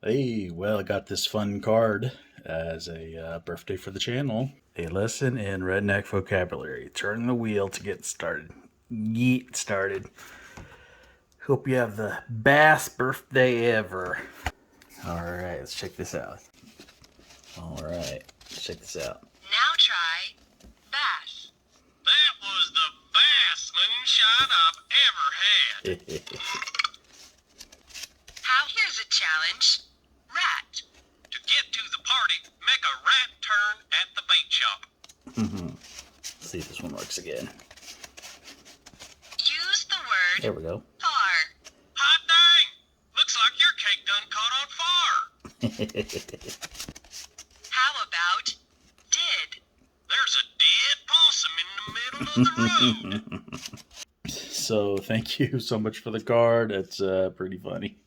Hey, well, I got this fun card as a birthday for the channel. A lesson in redneck vocabulary. Turn the wheel to get started. Yeet started. Hope you have the best birthday ever. Alright, let's check this out. Alright, let's check this out. Now try bass. That was the best moonshine I've ever had. Here's a challenge. Rat. To get to the party, make a right turn at the bait shop. Let's see if this one works again. Use the word There we go. far. Hot dang! Looks like your cake done caught on fire. How about did? There's a dead possum in the middle of the road. So, thank you so much for the card. It's pretty funny.